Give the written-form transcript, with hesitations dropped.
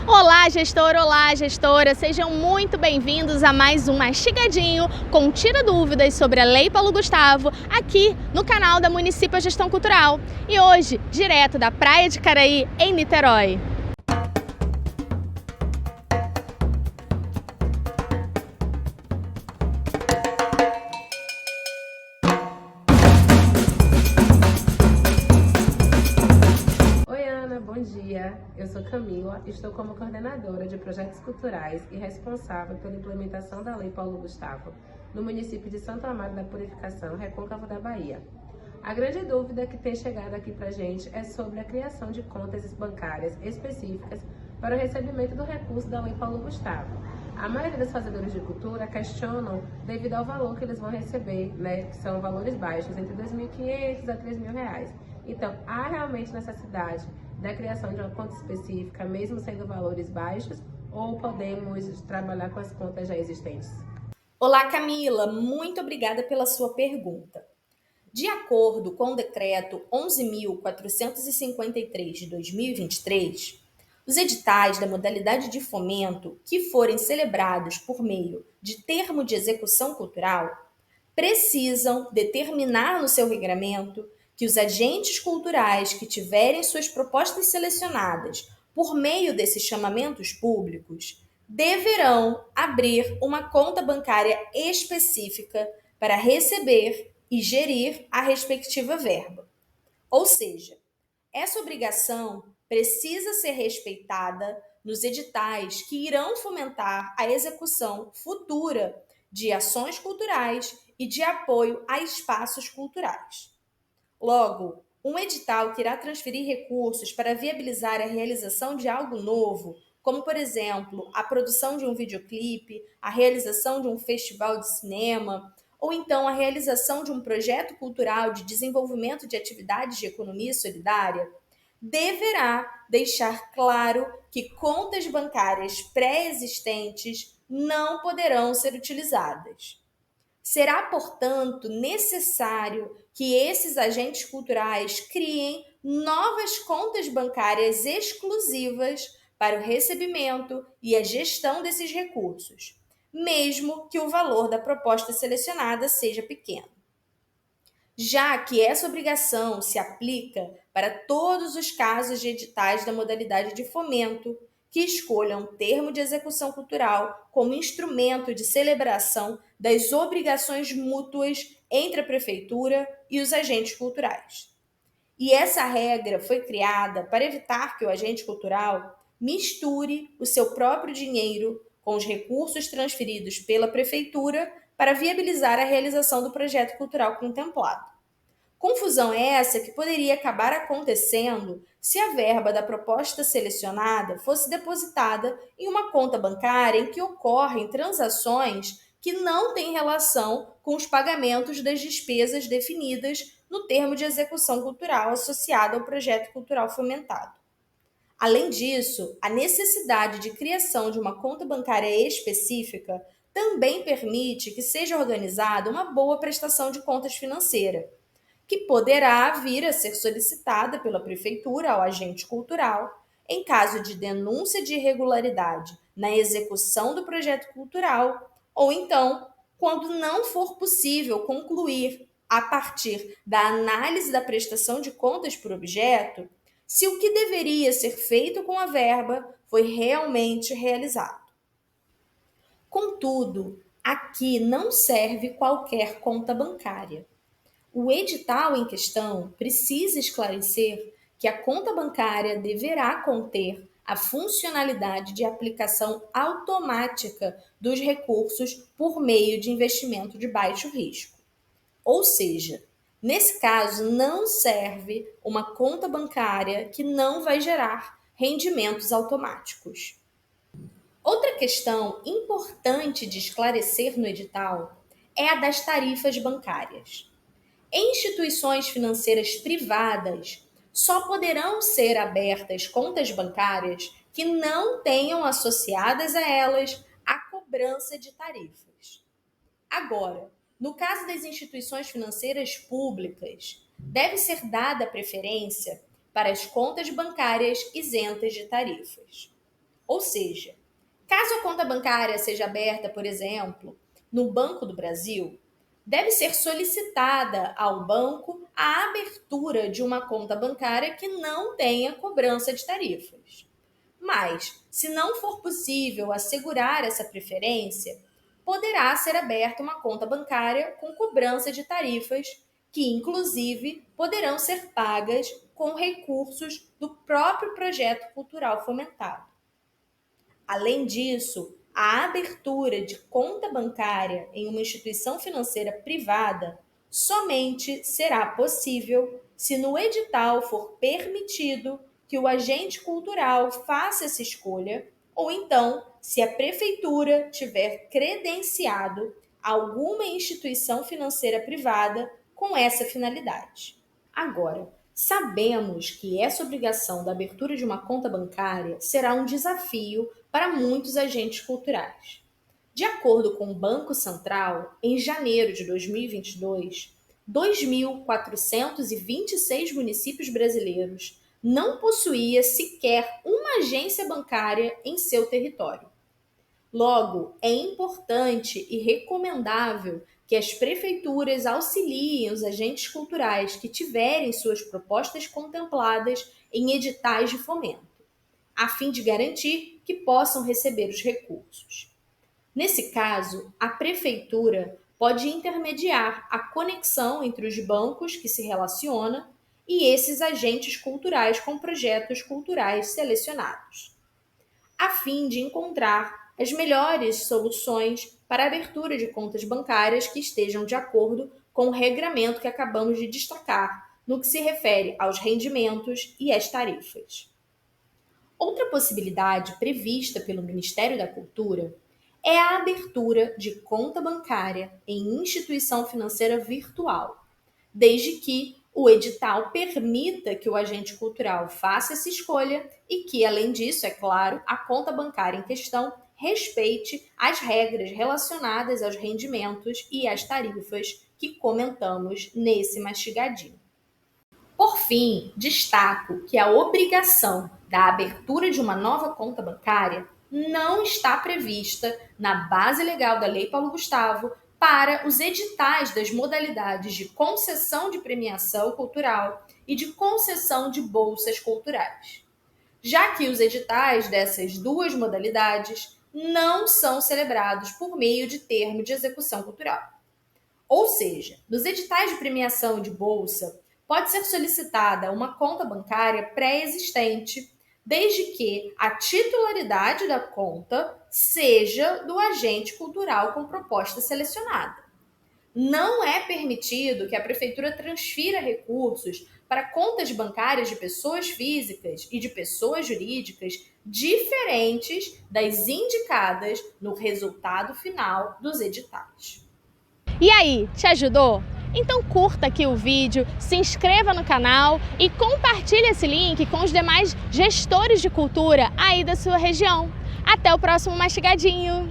Olá, gestora, sejam muito bem-vindos a mais um Mastigadinho com Tira Dúvidas sobre a Lei Paulo Gustavo, aqui no canal da Município Gestão Cultural. E hoje, direto da Praia de Caraí, em Niterói. Bom dia, eu sou Camila, estou como coordenadora de projetos culturais e responsável pela implementação da Lei Paulo Gustavo no município de Santo Amaro da Purificação, Recôncavo da Bahia. A grande dúvida que tem chegado aqui para a gente é sobre a criação de contas bancárias específicas para o recebimento do recurso da Lei Paulo Gustavo. A maioria dos fazedores de cultura questionam devido ao valor que eles vão receber, que são valores baixos, entre R$ 2.500 a R$ 3.000. Então, há realmente necessidade da criação de uma conta específica, mesmo sendo valores baixos, ou podemos trabalhar com as contas já existentes? Olá, Camila, muito obrigada pela sua pergunta. De acordo com o Decreto 11.453 de 2023, os editais da modalidade de fomento que forem celebrados por meio de termo de execução cultural precisam determinar no seu regramento que os agentes culturais que tiverem suas propostas selecionadas por meio desses chamamentos públicos deverão abrir uma conta bancária específica para receber e gerir a respectiva verba. Ou seja, essa obrigação precisa ser respeitada nos editais que irão fomentar a execução futura de ações culturais e de apoio a espaços culturais. Logo, um edital que irá transferir recursos para viabilizar a realização de algo novo, como, por exemplo, a produção de um videoclipe, a realização de um festival de cinema, ou então a realização de um projeto cultural de desenvolvimento de atividades de economia solidária, deverá deixar claro que contas bancárias pré-existentes não poderão ser utilizadas. Será, portanto, necessário que esses agentes culturais criem novas contas bancárias exclusivas para o recebimento e a gestão desses recursos, mesmo que o valor da proposta selecionada seja pequeno. Já que essa obrigação se aplica para todos os casos de editais da modalidade de fomento que escolham termo de execução cultural como instrumento de celebração das obrigações mútuas entre a prefeitura e os agentes culturais. E essa regra foi criada para evitar que o agente cultural misture o seu próprio dinheiro com os recursos transferidos pela prefeitura para viabilizar a realização do projeto cultural contemplado. Confusão essa que poderia acabar acontecendo se a verba da proposta selecionada fosse depositada em uma conta bancária em que ocorrem transações que não têm relação com os pagamentos das despesas definidas no termo de execução cultural associado ao projeto cultural fomentado. Além disso, a necessidade de criação de uma conta bancária específica também permite que seja organizada uma boa prestação de contas financeira, que poderá vir a ser solicitada pela prefeitura ao agente cultural em caso de denúncia de irregularidade na execução do projeto cultural, ou então, quando não for possível concluir, a partir da análise da prestação de contas por objeto, se o que deveria ser feito com a verba foi realmente realizado. Contudo, aqui não serve qualquer conta bancária. O edital em questão precisa esclarecer que a conta bancária deverá conter a funcionalidade de aplicação automática dos recursos por meio de investimento de baixo risco. Ou seja, nesse caso não serve uma conta bancária que não vai gerar rendimentos automáticos. Outra questão importante de esclarecer no edital é a das tarifas bancárias. Em instituições financeiras privadas, só poderão ser abertas contas bancárias que não tenham associadas a elas a cobrança de tarifas. Agora, no caso das instituições financeiras públicas, deve ser dada preferência para as contas bancárias isentas de tarifas. Ou seja, caso a conta bancária seja aberta, por exemplo, no Banco do Brasil, deve ser solicitada ao banco a abertura de uma conta bancária que não tenha cobrança de tarifas. Mas, se não for possível assegurar essa preferência, poderá ser aberta uma conta bancária com cobrança de tarifas, que inclusive poderão ser pagas com recursos do próprio projeto cultural fomentado. Além disso, a abertura de conta bancária em uma instituição financeira privada somente será possível se no edital for permitido que o agente cultural faça essa escolha, ou então, se a prefeitura tiver credenciado alguma instituição financeira privada com essa finalidade. Agora, sabemos que essa obrigação da abertura de uma conta bancária será um desafio para muitos agentes culturais. De acordo com o Banco Central, em janeiro de 2022, 2.426 municípios brasileiros não possuíam sequer uma agência bancária em seu território. Logo, é importante e recomendável que as prefeituras auxiliem os agentes culturais que tiverem suas propostas contempladas em editais de fomento, a fim de garantir que possam receber os recursos. Nesse caso, a prefeitura pode intermediar a conexão entre os bancos que se relacionam e esses agentes culturais com projetos culturais selecionados, a fim de encontrar as melhores soluções para a abertura de contas bancárias que estejam de acordo com o regramento que acabamos de destacar, no que se refere aos rendimentos e às tarifas. Outra possibilidade prevista pelo Ministério da Cultura é a abertura de conta bancária em instituição financeira virtual, desde que o edital permita que o agente cultural faça essa escolha e que, além disso, é claro, a conta bancária em questão respeite as regras relacionadas aos rendimentos e às tarifas que comentamos nesse mastigadinho. Por fim, destaco que a obrigação da abertura de uma nova conta bancária não está prevista na base legal da Lei Paulo Gustavo para os editais das modalidades de concessão de premiação cultural e de concessão de bolsas culturais, já que os editais dessas duas modalidades não são celebrados por meio de termo de execução cultural. Ou seja, nos editais de premiação e de bolsa, pode ser solicitada uma conta bancária pré-existente, desde que a titularidade da conta seja do agente cultural com proposta selecionada. Não é permitido que a prefeitura transfira recursos para contas bancárias de pessoas físicas e de pessoas jurídicas diferentes das indicadas no resultado final dos editais. E aí, te ajudou? Então curta aqui o vídeo, se inscreva no canal e compartilhe esse link com os demais gestores de cultura aí da sua região. Até o próximo mastigadinho!